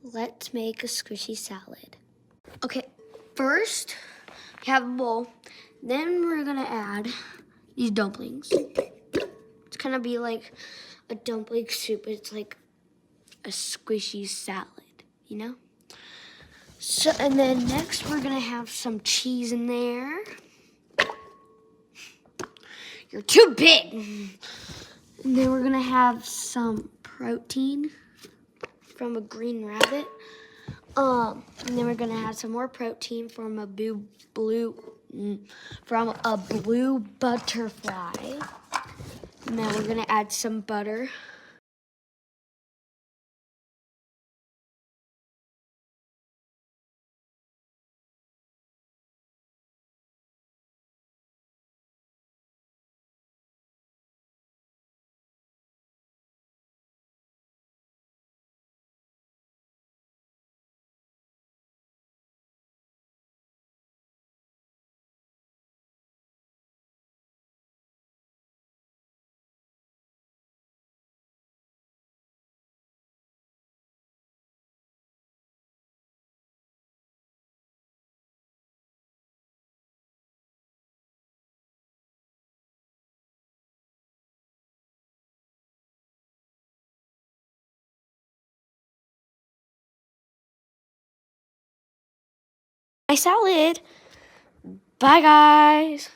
Let's make a squishy salad. Okay, first we have a bowl. Then we're gonna add these dumplings. It's gonna be like a dumpling soup. It's like a squishy salad, you know? So, and then next we're gonna have some cheese in there. You're too big. And then we're gonna have some protein from a green rabbit. And then we're gonna have some more protein from a blue butterfly. And then we're gonna add some butter. My salad. Bye, guys.